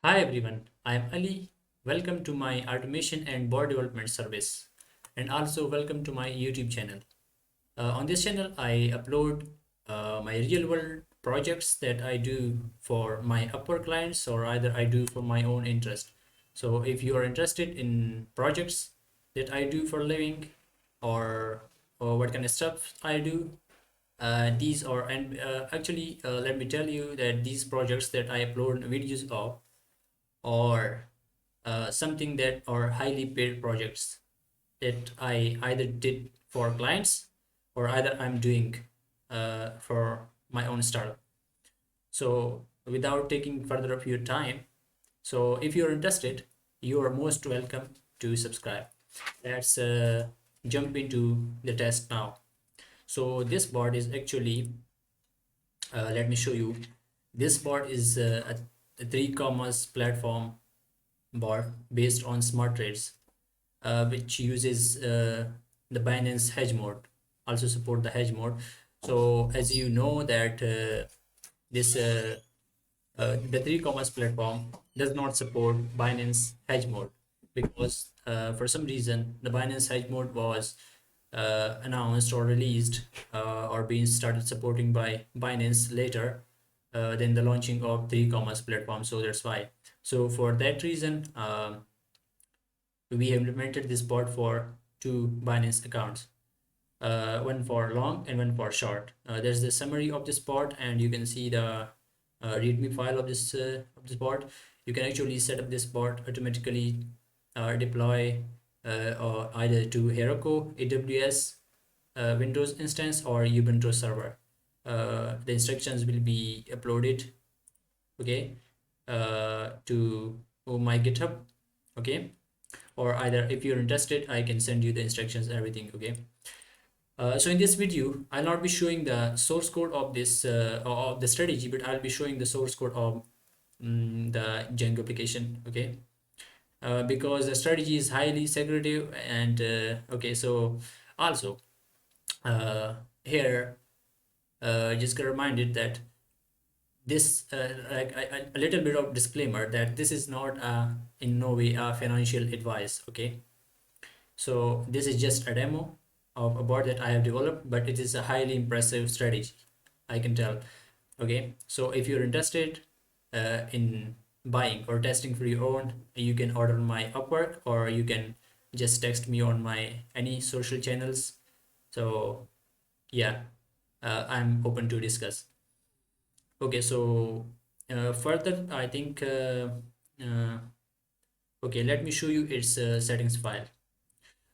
Hi everyone, I am Ali. Welcome to my automation and bot development service, and also welcome to my YouTube channel. On this channel, I upload my real world projects that I do for my Upwork clients or either I do for my own interest. So if you are interested in projects that I do for a living or what kind of stuff I do, these are and actually let me tell you that these projects that I upload videos of or something that are highly paid projects that I either did for clients or either I'm doing for my own startup. So without taking further of your time, so if you're interested, you are most welcome to subscribe. Let's jump into the test now. So this board is actually, let me show you. This board is a three-commerce platform board based on smart trades, which uses the Binance hedge mode, also support the hedge mode. So as you know that this the three-commerce platform does not support Binance hedge mode because for some reason the Binance hedge mode was announced or released or being started supporting by Binance later than the launching of three-commerce platform. So that's why. So for that reason, we have implemented this bot for two Binance accounts, one for long and one for short. There's the summary of this bot, and you can see the README file of this bot. You can actually set up this bot automatically, deploy or either to Heroku, AWS, Windows instance, or Ubuntu server. The instructions will be uploaded, okay, to my GitHub, okay, or either if you're interested I can send you the instructions and everything, okay. So in this video I'll not be showing the source code of this of the strategy, but I'll be showing the source code of the Django application, okay. Because the strategy is highly secretive and okay. So also here just get reminded that this like a little bit of disclaimer that this is not in no way financial advice, okay. So this is just a demo of a bot that I have developed, but it is a highly impressive strategy, I can tell. Okay, so if you're interested in buying or testing for your own, you can order on my Upwork or you can just text me on my any social channels. So yeah, I'm open to discuss. Okay, so further, I think uh, okay, let me show you its settings file.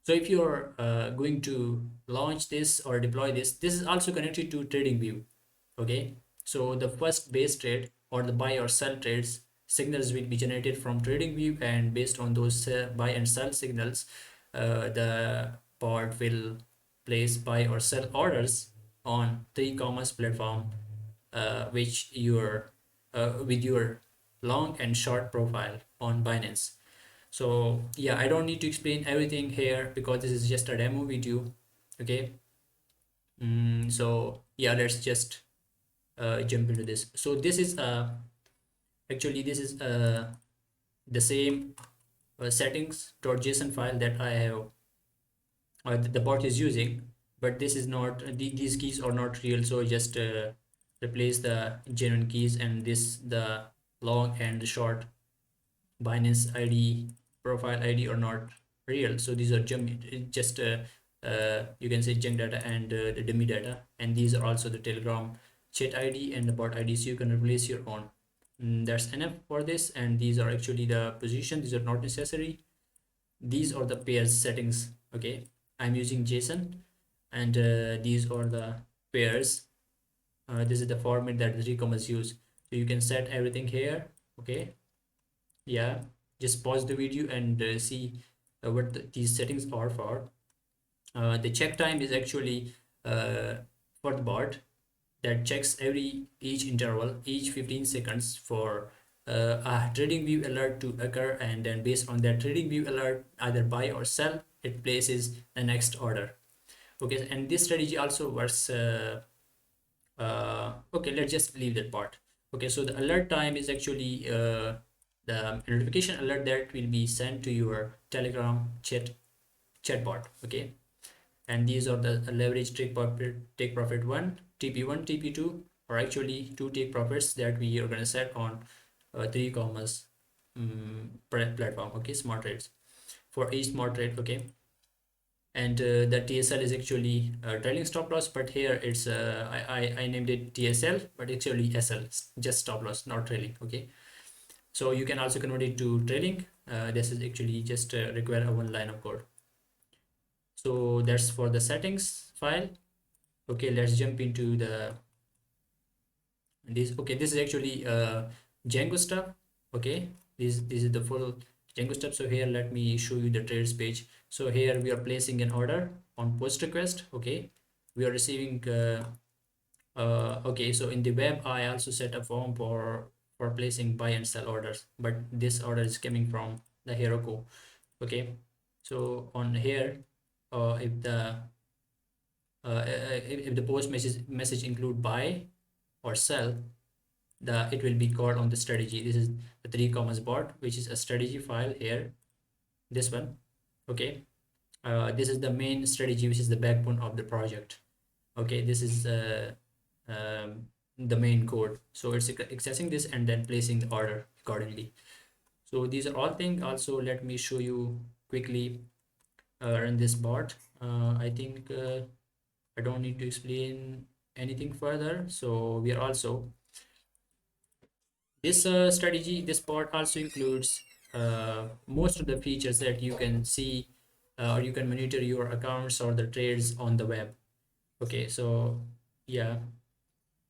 So if you're going to launch this or deploy this, this is also connected to TradingView. Okay, so the first base trade or the buy or sell trades signals will be generated from TradingView, and based on those buy and sell signals, the bot will place buy or sell orders on the e-commerce platform, which you're with your long and short profile on Binance. So yeah, I don't need to explain everything here because this is just a demo video, okay. So yeah, let's just jump into this. So this is actually this is the same settings.json file that I have the bot is using, but this is not these keys are not real, so just replace the genuine keys and this the long and the short Binance ID profile ID are not real. So these are just you can say junk data and the dummy data, and these are also the Telegram chat ID and the bot ID, so you can replace your own. That's enough for this, and these are actually the position. These are not necessary. These are the pairs settings, okay. I'm using JSON, and these are the pairs. This is the format that the e-commerce use, so you can set everything here, okay. Yeah, just pause the video and see what these settings are for. The check time is actually for the bot that checks each interval, each 15 seconds for a trading view alert to occur, and then based on that trading view alert, either buy or sell, it places the next order, okay. And this strategy also works okay, let's just leave that part. Okay, so the alert time is actually the notification alert that will be sent to your Telegram chatbot. Okay, and these are the leverage take profit one, TP1, TP2, or actually two take profits that we are going to set on three commas platform. Okay, smart trades for each smart trade. Okay, and the TSL is actually trailing stop loss, but here it's I named it TSL, but actually SL, just stop loss, not trailing. Okay, so you can also convert it to trailing. This is actually just require a one line of code. So that's for the settings file. Okay, let's jump into the this. Okay, this is actually Django stuff. Okay, this is the full Django stuff. So here let me show you the trades page. So here we are placing an order on post request. Okay, we are receiving okay, so in the web I also set a form for placing buy and sell orders, but this order is coming from the Heroku. Okay, so on here if the if the post message include buy or sell, it will be called on the strategy. This is the three commas bot, which is a strategy file here, this one. Okay, this is the main strategy, which is the backbone of the project. Okay, this is the main code, so it's accessing this and then placing the order accordingly. So these are all things. Also let me show you quickly run this bot. I think I don't need to explain anything further. So we are also this strategy, this bot also includes most of the features that you can see or you can monitor your accounts or the trades on the web. Okay, so yeah,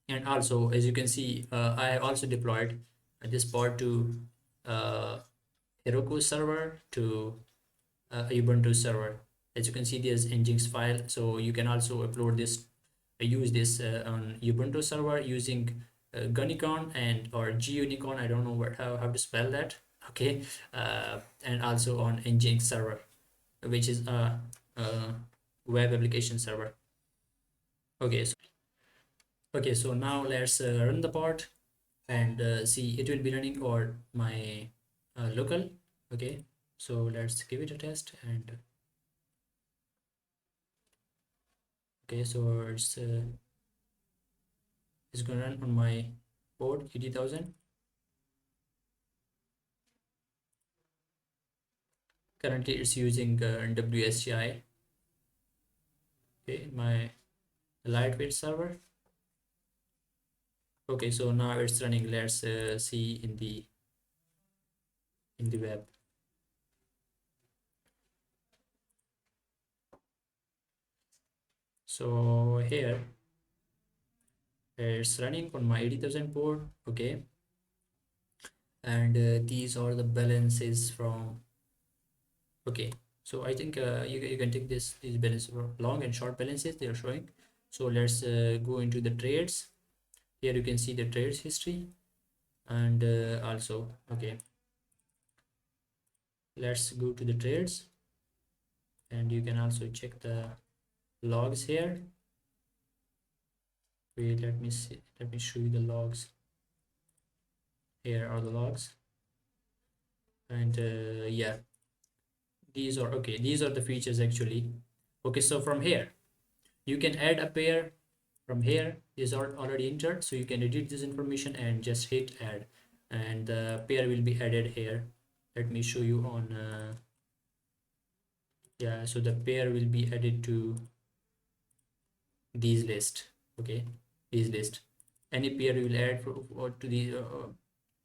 and also as you can see I also deployed this bot to uh, Heroku server, to Ubuntu server. As you can see, there's nginx file, so you can also upload this use this on Ubuntu server using Gunicon and or Gunicon. I don't know how to spell that. Okay, and also on nginx server, which is a web application server. Okay, so now let's run the bot and see it will be running on my local. Okay, so let's give it a test. And okay, so it's gonna run on my port 80,000. Currently it's using WSGI. Okay, my lightweight server. Okay, so now it's running. Let's see in the web. So here it's running on my 80,000 port. Okay, and these are the balances from. Okay, so I think you can take these balances for long and short balances they are showing. So let's go into the trades. Here you can see the trades history, and also okay, let's go to the trades, and you can also check the logs here. Wait, let me see, let me show you the logs. Here are the logs, and yeah, these are okay, these are the features actually. Okay, so from here you can add a pair. From here these are already entered, so you can edit this information and just hit add, and the pair will be added here. Let me show you on yeah, so the pair will be added to these list. Okay, these list, any pair you will add or to the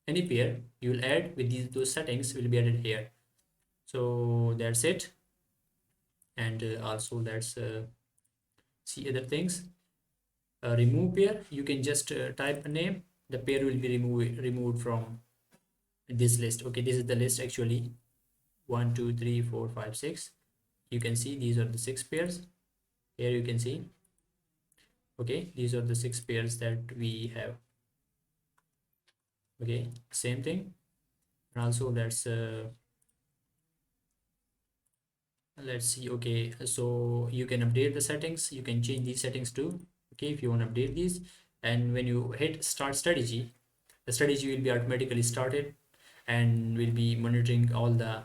any pair you will add with those settings will be added here. So that's it. And also let's see other things. Remove pair, you can just type a name, the pair will be removed from this list. Okay, this is the list actually, 1 2 3 4 5 6. You can see these are the 6 pairs. Here you can see, okay, these are the 6 pairs that we have. Okay, same thing. And also let's see. Okay, so you can update the settings, you can change these settings too. Okay, if you want to update these, and when you hit start strategy, the strategy will be automatically started. and we'll be monitoring all the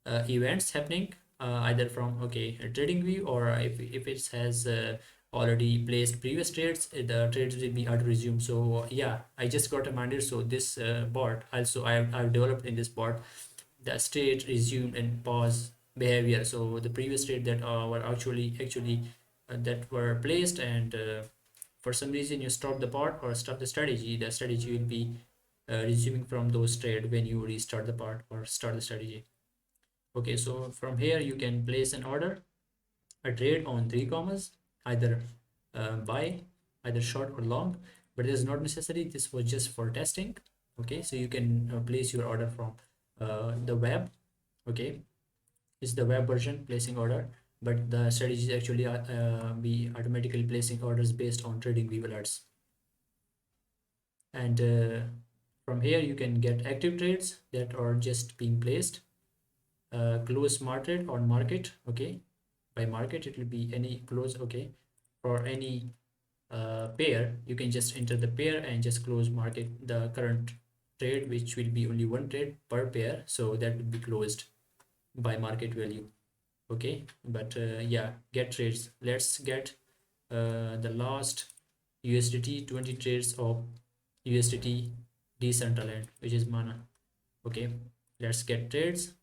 events happening, either from TradingView, or if it has already placed previous trades, the trades will be auto resumed. So yeah, I just got reminded. So this bot also I've developed in this bot the state resume and pause behavior. So the previous trade that were actually that were placed, and for some reason you stop the bot or stop the strategy will be resuming from those trade when you restart the bot or start the strategy. Okay, so from here you can place an order, a trade on three commas, either buy, either short or long, but it is not necessary. This was just for testing. Okay, so you can place your order from the web. Okay, it's the web version placing order, but the strategy is actually be automatically placing orders based on TradingView alerts. And from here you can get active trades that are just being placed, close smart trade on market. Okay, by market it will be any close. Okay, for any pair you can just enter the pair and just close market the current trade, which will be only one trade per pair, so that will be closed by market value. Okay, but yeah, get trades. Let's get the last USDT 20 trades of USDT Decentraland, which is mana. Okay, let's get trades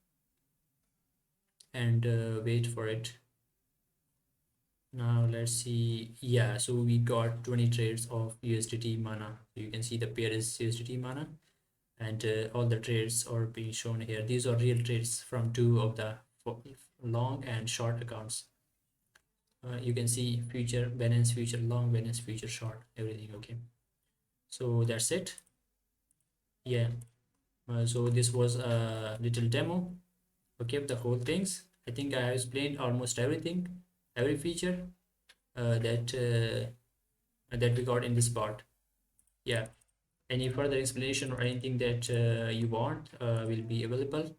and wait for it. Now let's see. Yeah, so we got 20 trades of USDT mana. You can see the pair is USDT mana, and all the trades are being shown here. These are real trades from two of the long and short accounts. You can see future, Binance future long, Binance future short, everything. Okay, so that's it. Yeah, so this was a little demo. Okay, of the whole things. I think I have explained almost everything, every feature that we got in this part. Yeah, any further explanation or anything that you want will be available,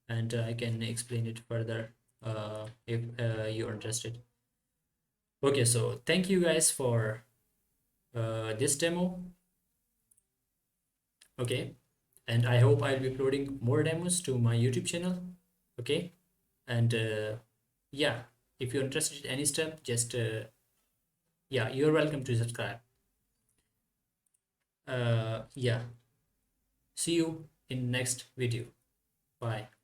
and I can explain it further if you're interested. Okay, so thank you guys for this demo. Okay, and I hope I'll be uploading more demos to my YouTube channel. Okay, and yeah, if you're interested in any step, just yeah, you're welcome to subscribe. Yeah, see you in next video. Bye.